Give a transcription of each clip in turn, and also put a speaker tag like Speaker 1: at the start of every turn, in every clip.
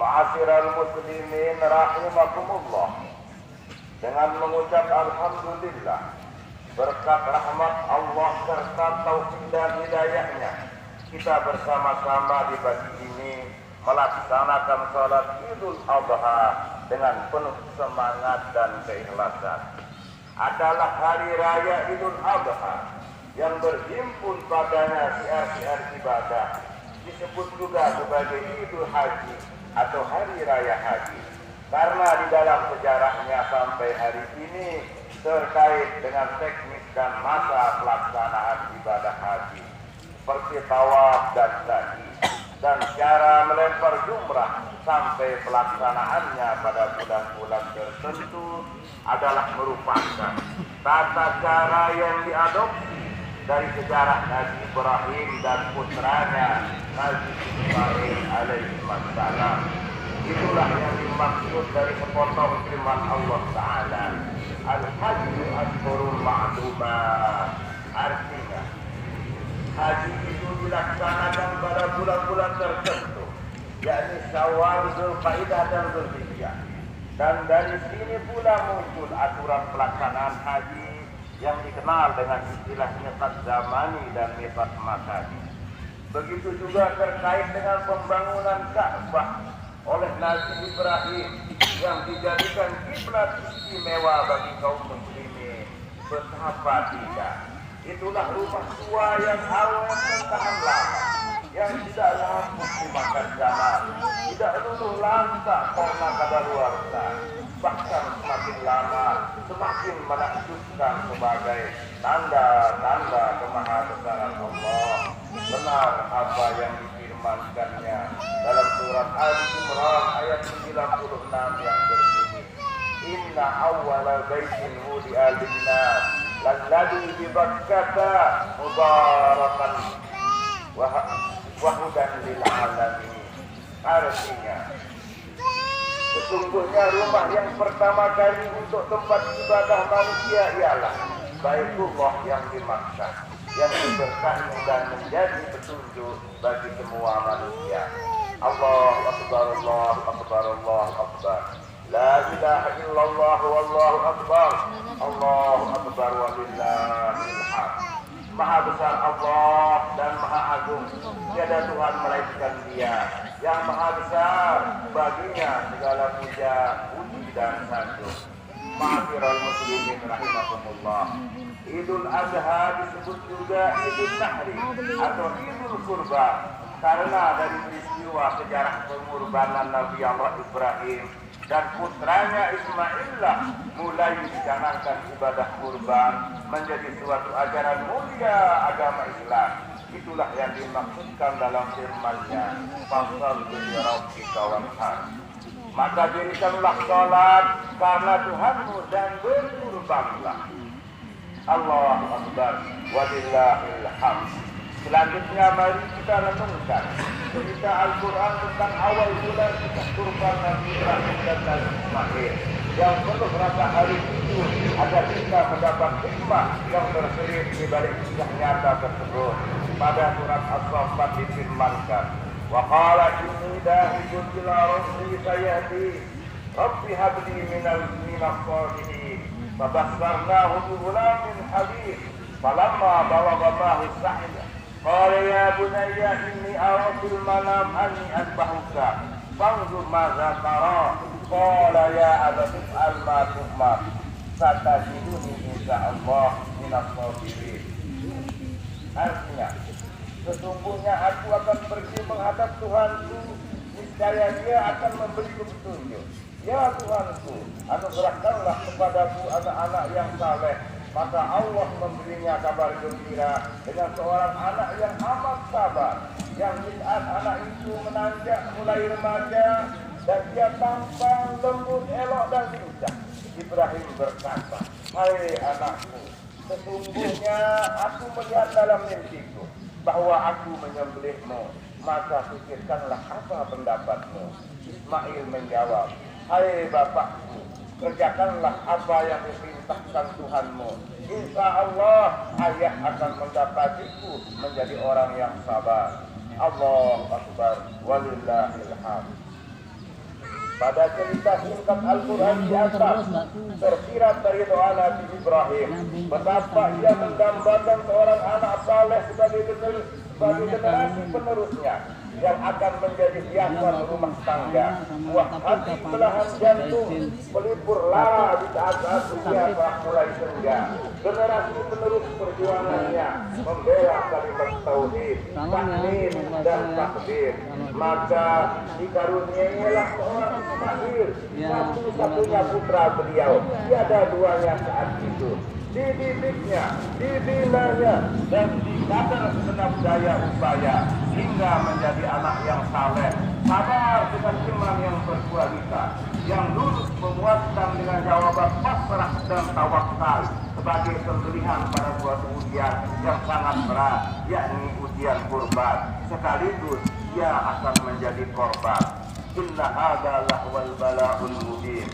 Speaker 1: Ma'asyiral muslimin rahimakumullah, dengan mengucap alhamdulillah berkat rahmat Allah serta taufik dan hidayahnya, kita bersama-sama di pagi ini melaksanakan salat Idul Adha dengan penuh semangat dan keikhlasan. Adalah hari raya Idul Adha yang berhimpun padanya siar-siar ibadah, disebut juga sebagai Idul Haji atau Hari Raya Haji, karena di dalam sejarahnya sampai hari ini terkait dengan teknis dan masa pelaksanaan ibadah haji, seperti tawaf dan sa'i, dan cara melempar jumrah sampai pelaksanaannya pada bulan-bulan tertentu adalah merupakan tata cara yang diadopsi dari sejarah Nabi Ibrahim dan putranya Nabi Ismail alaihi wassalam. Itulah yang dimaksud dari sepotong firman Allah Ta'ala, Al-Hajju Ashhurul Ma'lumat. Artinya, haji itu dilaksanakan pada bulan-bulan tertentu, yakni Syawal, Zulqa'dah dan Zulhijjah. Dan dari sini pula muncul aturan pelaksanaan haji yang dikenal dengan istilah miqat zamani dan miqat makani. Begitu juga terkait dengan pembangunan Ka'bah oleh Nabi Ibrahim yang dijadikan kiblat istimewa bagi kaum muslimin. Betapa tidak, itulah rumah tua yang awet dan tahan lama, yang tidak lapuk dimakan zaman, tidak luluh lantak karena kadaluarsa, bahkan semakin lama semakin menakjubkan sebagai tanda-tanda kemahabesaran Allah. Benar apa yang difirmankannya dalam surat Al-Imran ayat 96 yang berbunyi, Inna awwala baitin wudi'a lin-nas lalladzi bi Bakkata mubarakan wa hudan lil alamin. Artinya, sesungguhnya rumah yang pertama kali untuk tempat ibadah manusia ialah Baitullah yang dimaksud, yang diberkahi dan menjadi petunjuk bagi semua manusia. Allahu Akbar, Allahu Akbar, Allahu Akbar. La ilaha illallah wallahu akbar. Allahu Akbar walillahil hamd. Maha besar Allah dan maha agung, tiada Tuhan melainkan Dia. Yang maha besar, baginya segala puja, puji dan sanjung. Ma'asyiral muslimin rahimakumullah, Idul Adha disebut juga Idul Nahri atau Idul Kurban karena dari peristiwa sejarah pengorbanan Nabi Allah Ibrahim dan putranya Ismaillah mulai dicanangkan ibadah kurban menjadi suatu ajaran mulia agama Islam. Itulah yang dimaksudkan dalam firman-Nya, Fasholli li rabbika wanhar. Maka dirikanlah salat karena Tuhanmu dan berkurbanlah. Allahu Akbar walillahil hamd. Selanjutnya mari kita renungkan cerita Al-Quran tentang awal bulan kisah kurban Nabi Ibrahim dan Nabi Ismail yang penuh rasa hari itu agar kita mendapat hikmah yang terselip di balik kisah nyata tersebut. Pada surat As-Saffat difirmankan, wa qala inni dahijun ila rabbi sayahdi rabbi habli minas salihin fabassarnahu bi ghulamin halim falamma balagha ma'ahu as-sa'y qala ya bunayya inni ara fil manam anni asbahuka fanzur madza tara qala ya abati if'al ma tu'mar satajiduni insyaallah minas sabirin. Artinya, sesungguhnya aku akan pergi menghadap Tuhanku, niscaya Dia akan memberiku petunjuk. Ya Tuhanku, anugerahkanlah kepadaku anak-anak yang saleh. Maka Allah memberinya kabar gembira dengan seorang anak yang amat sabar, yang di saat anak itu menanjak mulai remaja dan dia tampan, lembut, elok dan lincah. Ibrahim berkata, hai anakku, sesungguhnya aku melihat dalam mimpiku bahwa aku menyembelihmu, maka pikirkanlah apa pendapatmu. Ismail menjawab, hai bapakku, kerjakanlah apa yang diperintahkan Tuhanmu. Insya Allah ayah akan mendapatiku menjadi orang yang sabar. Allahu Akbar walillahil hamd. Pada cerita singkat Al-Quran di atas tersirat dari doa Nabi Ibrahim betapa ia mendambakan seorang anak saleh sebagai generasi penerusnya yang akan menjadi hiasan rumah tangga, buah hati, belahan jantung, pelipur lara di saat-saat usia mulai senja. Generasi penerus perjuangannya membela kalimat tauhid, takmir dan takbir. Maka dikaruniailah seorang Ismail, satu-satunya putra beliau, tiada duanya saat itu. Dididiknya, dibinanya, dan dikadar segenap daya upaya hingga menjadi anak yang saleh, sabar dengan iman yang berkualitas, yang lulus memuaskan dengan jawaban pasrah dan tawakal sebagai pembelian pada suatu ujian yang sangat berat, yakni ujian kurban. Sekaligus ia akan menjadi korban. Inna hadza lahwal bala'ul mubin.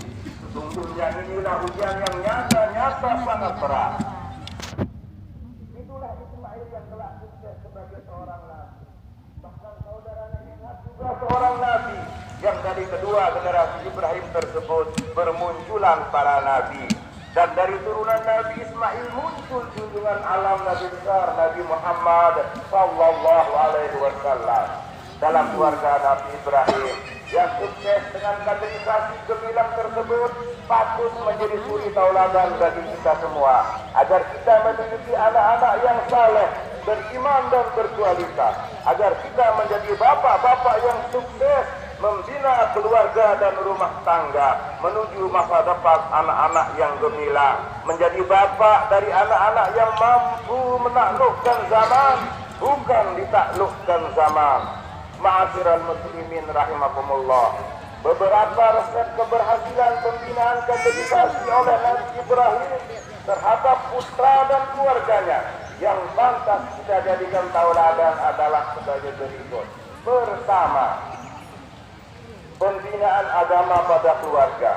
Speaker 1: Sesungguhnya inilah ujian yang nyata sangat berat. Itulah Ismail yang telah sukses sebagai seorang nabi. Bahkan saudaranya Ishak juga seorang nabi, yang dari kedua generasi Ibrahim tersebut bermunculan para nabi. Dan dari turunan Nabi Ismail muncul junjungan alam Nabi besar Nabi Muhammad sallallahu alaihi wasallam. Dalam keluarga Nabi Ibrahim yang sukses dengan kaderisasi gemilang tersebut patut menjadi suri tauladan bagi kita semua, agar kita memiliki anak-anak yang saleh, beriman dan berkualitas, agar kita menjadi bapak-bapak yang sukses membina keluarga dan rumah tangga menuju masa depan anak-anak yang gemilang, menjadi bapak dari anak-anak yang mampu menaklukkan zaman, bukan ditaklukkan zaman. Ma'asyiral muslimin rahimakumullah, beberapa resep keberhasilan pembinaan kaderisasi oleh Nabi Ibrahim terhadap putra dan keluarganya yang pantas kita jadikan tauladan adalah sebagai berikut. Pertama, pembinaan agama pada keluarga,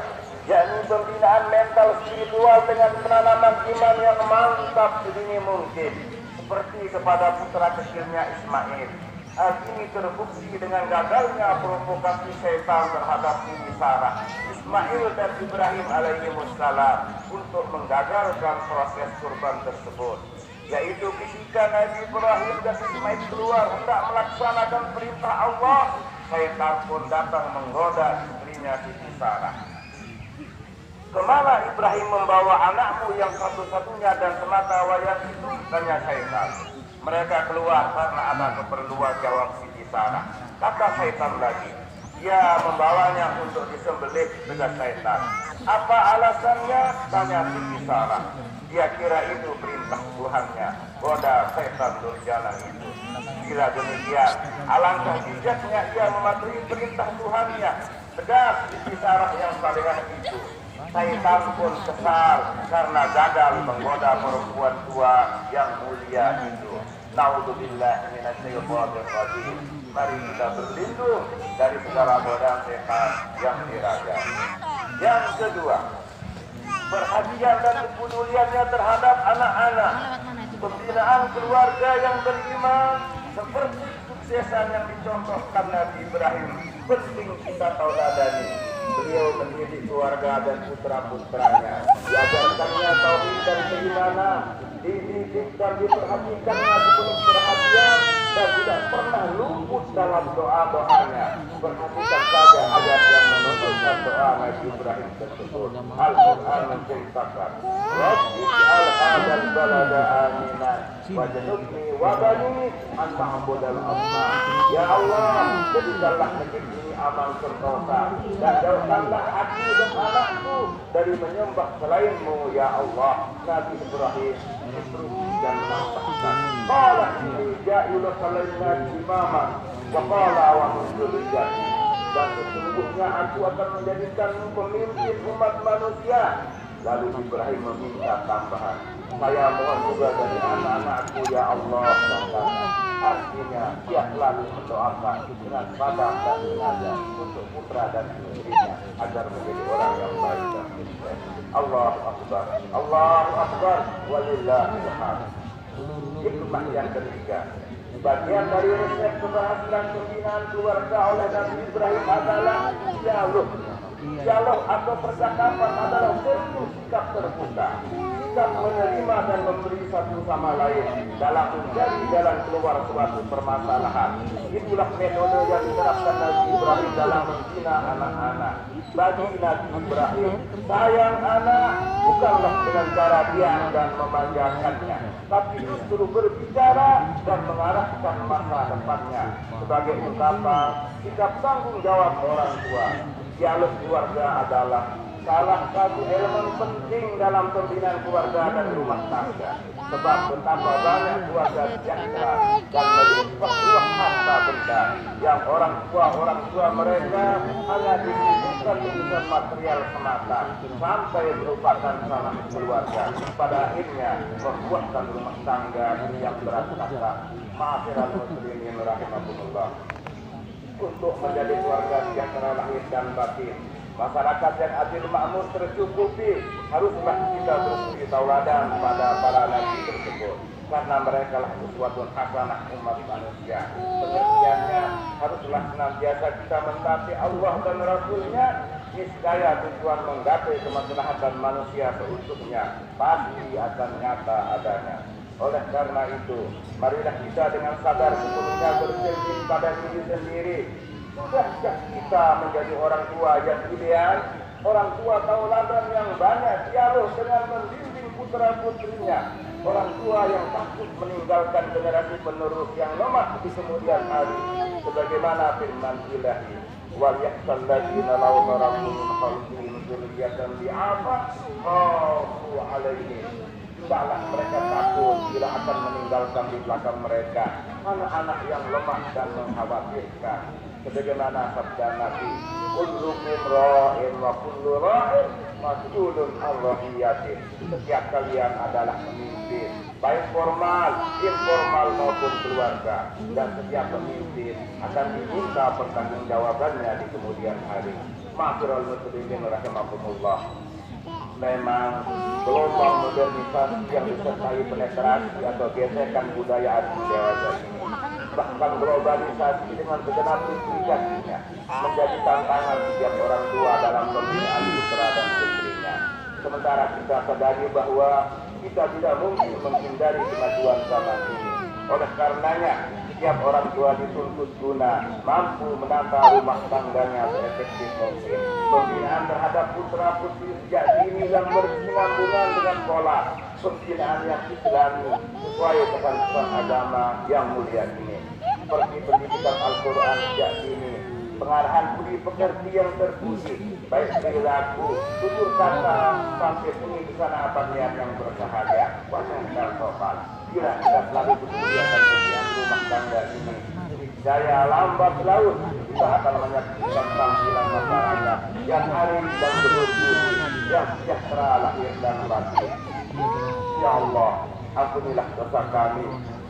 Speaker 1: yakni pembinaan mental spiritual dengan penanaman iman yang mantap sedini mungkin, seperti kepada putra kecilnya Ismail. Hal ini terbukti dengan gagalnya provokasi syaitan terhadap Bibi Sarah, Ismail dan Ibrahim alaihimussalam untuk menggagalkan proses kurban tersebut, yaitu ketika Nabi Ibrahim dan Ismail keluar hendak melaksanakan perintah Allah, syaitan pun datang menggoda istrinya Bibi Sarah. Kemana Ibrahim membawa anakmu yang satu-satunya dan semata wayang itu? Tanya syaitan. Mereka keluar karena ada keperluan, jawab Siti Sarah. Kata syaitan lagi, dia membawanya untuk disembelih dengan syaitan. Apa alasannya? Tanya Siti Sarah. Dia kira itu perintah Tuhannya, goda syaitan durjana itu. Bila demikian, alangkah bijaknya ia mematuhi perintah Tuhannya. Tegas Siti Sarah yang salehah itu. Syaitan pun kesal karena gagal menggoda perempuan tua yang mulia itu. Naudzubillah minasyaitonir rajim. Mari kita berlindung dari segala godaan setan yang dirajam. Yang kedua, perhatian dan kepeduliannya terhadap anak-anak. Pembinaan keluarga yang beriman seperti suksesan yang dicontohkan Nabi Ibrahim penting kita tauladani. Beliau mendidik keluarga dan putra-putranya, diajarkannya tauhid dan keimanan, dididik dan diperhatikannya sepenuh perhatian, dan tidak pernah luput dalam doa-doanya. Perhatikan saja ayat yang menunjukkan doa Nabi Ibrahim tersebut. Al-Quran menceritakan, Rabbi ij'al hadzal balada aminan wajnubni wa bani an na'budal asnam. Ya Allah, jadikanlah negeri ini aman sentosa, dan jauhkanlah aku dan anakku dari menyembah selainmu, ya Allah. Nabi Ibrahim instruksi dan menambahkan, qala inni ja'ilu salainan imama wa qala wa dzurriyyati, dan sesungguhnya aku akan menjadikanmu pemimpin umat manusia. Lalu Ibrahim meminta tambahan, saya mohon juga dari anak-anakku, ya Allah. Artinya dia selalu mendoakan dengan sabar dan sengaja untuk putra dan istrinya agar menjadi orang yang baik dan sukses. Allahu Akbar, Allahu Akbar, walillahil hamd. Hikmah yang ketiga, bagian dari resep keberhasilan pembinaan keluarga oleh Nabi Ibrahim adalah dialog. Dialog atau percakapan adalah bentuk sikap terbuka, sikap menerima dan memberi satu sama lain dalam mencari jalan keluar suatu permasalahan. Itulah metode yang diterapkan Nabi Ibrahim dalam membina anak-anak. Bagi Nabi Ibrahim, sayang anak bukanlah dengan cara diam dan memanjakannya, tapi justru berbicara dan mengarahkan masa depannya sebagai ungkapan sikap tanggung jawab orang tua. Dialog keluarga adalah salah satu elemen penting dalam pembinaan keluarga dan rumah tangga. Sebab betapa banyak keluarga sejahtera dan melimpah ruah harta benda yang orang tua mereka hanya disibukkan urusan material semata sampai merupakan salah keluarga. Pada akhirnya membuatkan rumah tangga yang berantakan. Ma'asyiral muslimin rahimakumullah. Untuk menjadi keluarga sejahtera lahir dan batin, masyarakat yang adil makmur tercukupi, haruslah kita bersuri tauladan pada para nabi tersebut, karena mereka lah uswatun hasanah umat manusia. Pengertiannya, haruslah senantiasa kita mentaati Allah dan Rasulnya, niscaya tujuan menggapai kemaslahatan manusia seutuhnya pasti akan nyata adanya. Oleh karena itu, marilah kita dengan sadar sepenuhnya bercermin pada diri sendiri. Sudahkah kita menjadi orang tua yang ideal, orang tua tauladan yang banyak dialog dengan membimbing putra putrinya, orang tua yang takut meninggalkan generasi penerus yang lemah di kemudian hari, sebagaimana firman Ilahi, wal yahsal ladzina law taraku min khalfihim dzurriyyatan bi'afa khafu 'alaihim. Tidaklah mereka takut bila akan meninggalkan di belakang mereka anak-anak yang lemah dan mengkhawatirkan. Sebagaimana sabda Nabi, kullukum ra'in wa kullu ra'in mas'ulun 'an ra'iyatihi. Setiap kalian adalah pemimpin, baik formal, informal maupun keluarga, dan setiap pemimpin akan diminta pertanggungjawabannya di kemudian hari. Ma'asyiral muslimin rahimakumullah. Memang gelombang modernisasi yang disertai penetrasi atau gesekan budaya adat dewasa ini, bahkan globalisasi dengan segenap implikasinya, menjadi tantangan setiap orang tua dalam pembinaan putra dan putrinya. Sementara kita sadari bahwa kita tidak mungkin menghindari kemajuan zaman ini. Oleh karenanya, setiap orang tua dituntut guna mampu menata rumah tangganya seefektif mungkin. Pembinaan terhadap putra putri sejak dini yang berkesinambungan dengan pola pembinaan yang islami sesuai pesan-pesan agama yang mulia ini, seperti pendidikan Al-Quran sejak dini, pengarahan budi pekerti yang terpuji, baik perilaku, tutur kata, sampai pendidikan apa niat yang bersahaja, wajah dan sopan. Bila kita selalu berkegiatan pembinaan rumah tangga ini, daya lambat laut kita akan menyaksikan tampilan masyarakat yang arif dan berhubung, yang sejahtera lahir dan batin. Ya Allah, ampunilah dosa kami,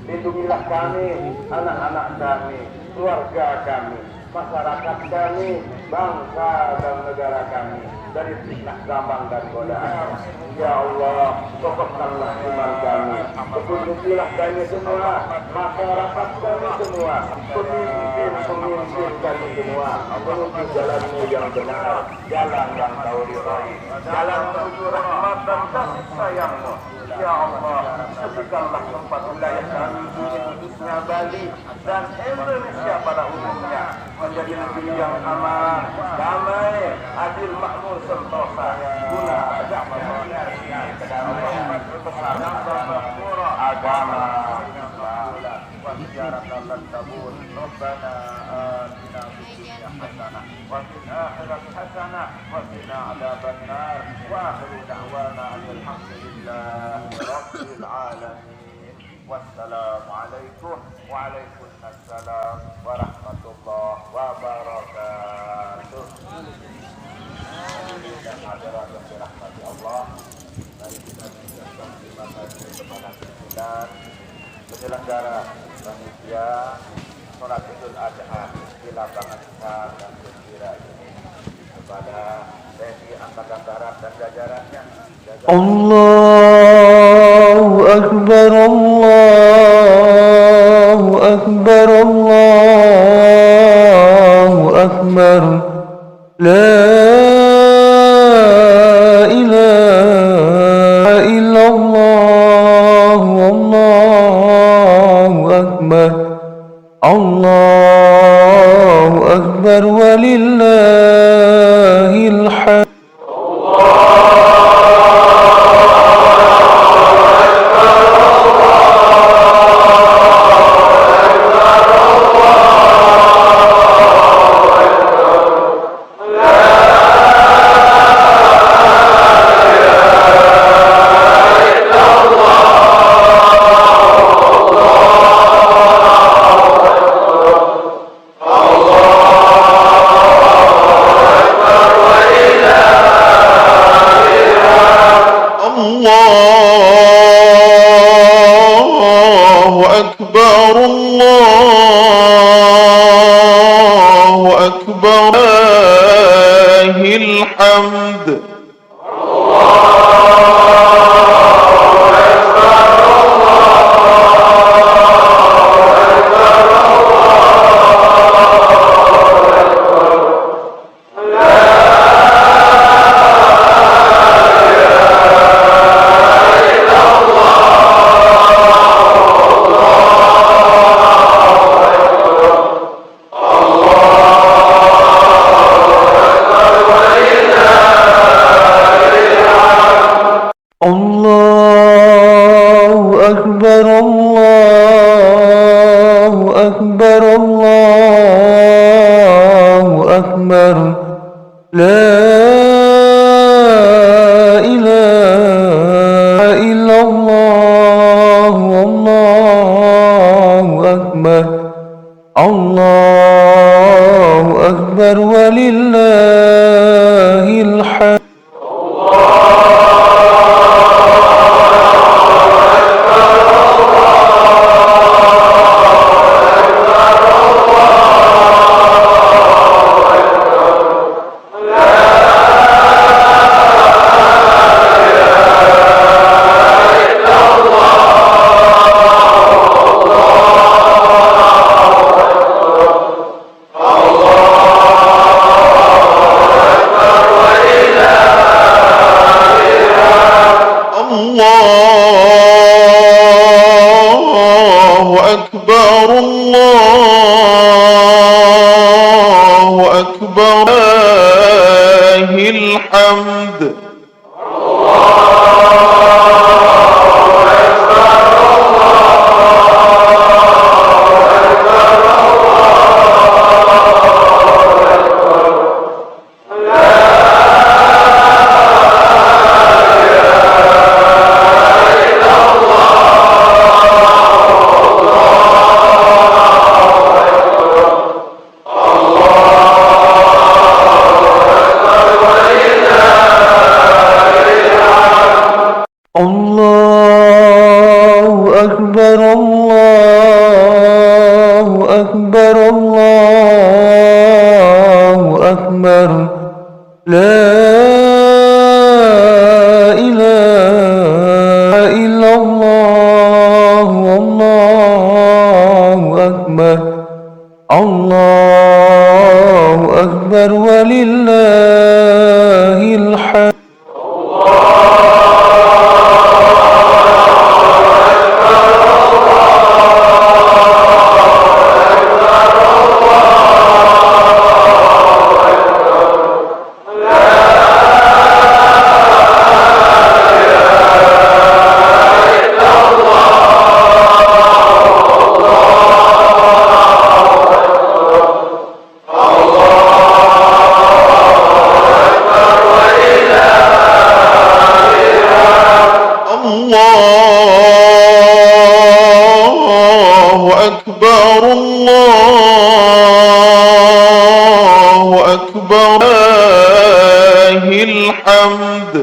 Speaker 1: lindungilah kami, anak-anak kami, keluarga kami, masyarakat kami, bangsa dan negara kami dari fitnah zaman dan godaan. Ya Allah, kokohkanlah iman kami, petunjukilah kami semua, masyarakat kami semua, pemimpin kami semua, menuju jalanmu yang benar, jalan yang kau ridhai, jalan menuju rahmat dan kasih sayangmu. Ya Allah, berikanlah tempat wilayah kami di khususnya Bali dan Indonesia pada umumnya menjadi negeri yang aman, damai, adil, makmur, sentosa, guna agama وتجارة لن تبور ربنا آتنا في الدنيا حسنة وفي الآخرة حسنة وقنا عذاب النار وآخر دعوانا أن الحمد لله رب العالمين والسلام عليكم وعليكم السلام ورحمة الله وبركاته. Dan hadirat yang dirahmati Allah, mari kita mengucapkan terima kasih kepada pimpinan penyelenggara panitia sholat Idul Adha di lapangan Ishak dan Gembira ini, kepada TNI Angkatan Darat dan jajarannya.
Speaker 2: Allahu Akbar, Allahu Akbar, Allahu Akbar, la أكبر ولله الحمد.
Speaker 3: الله أكبر الله أكبر لله الحمد.
Speaker 2: الله أكبر الله أكبر الله أكبر لا إله إلا الله والله أكبر الله أكبر ولله الحمد.
Speaker 3: الله أكبر الله أكبر لله الحمد.
Speaker 2: الله أكبر الله أكبر الله أكبر لا إله إلا الله والله أكبر الله أكبر ولله الحمد.
Speaker 3: الله أكبر الله أكبر لله الحمد.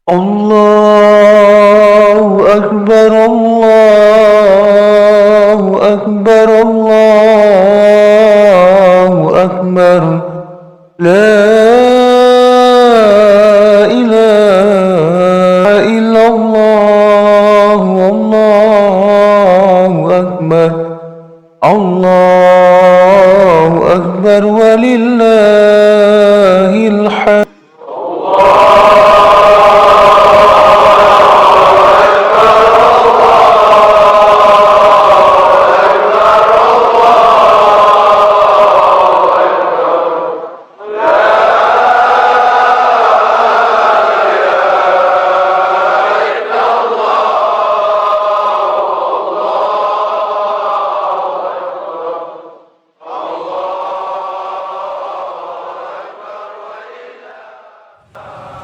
Speaker 2: الله أكبر لا إله إلا الله والله أكبر الله أكبر ولله الحمد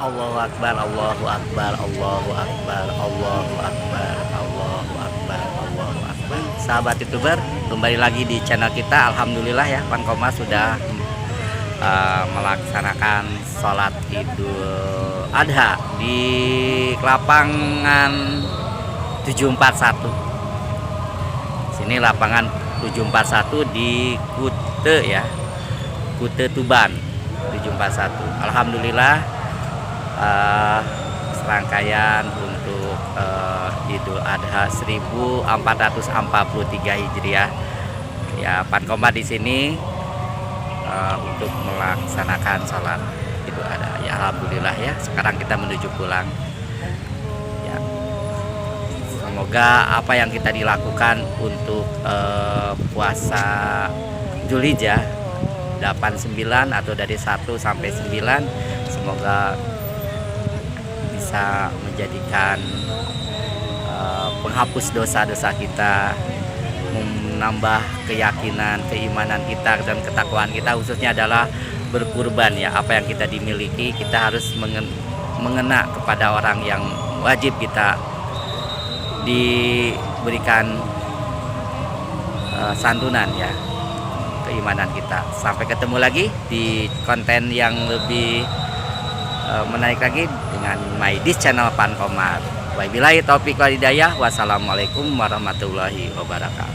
Speaker 4: Allahu Akbar, Allahu Akbar, Allahu Akbar, Allahu Akbar, Allahu Akbar, Allahu Akbar. Sahabat YouTuber, kembali lagi di channel kita. Alhamdulillah ya, Pankoma sudah melaksanakan sholat Idul Adha di lapangan 741. Sini lapangan 741 di Kute ya, Kute Tuban 741. Alhamdulillah serangkaian untuk Idul Adha 1443 Hijriah ya, Pankoma di sini untuk melaksanakan sholat Idul Adha ya. Alhamdulillah ya, sekarang kita menuju pulang ya. Semoga apa yang kita dilakukan untuk puasa Dzulhijjah 89 atau dari 1 sampai 9, semoga bisa menjadikan penghapus dosa-dosa kita, menambah keyakinan, keimanan kita dan ketakwaan kita, khususnya adalah berkurban ya. Apa yang kita dimiliki kita harus mengena kepada orang yang wajib kita diberikan santunan ya, keimanan kita. Sampai ketemu lagi di konten yang lebih menarik lagi dengan MyDis channel Pankoma. Wabillahi taufiq wal hidayah. Wassalamualaikum warahmatullahi wabarakatuh.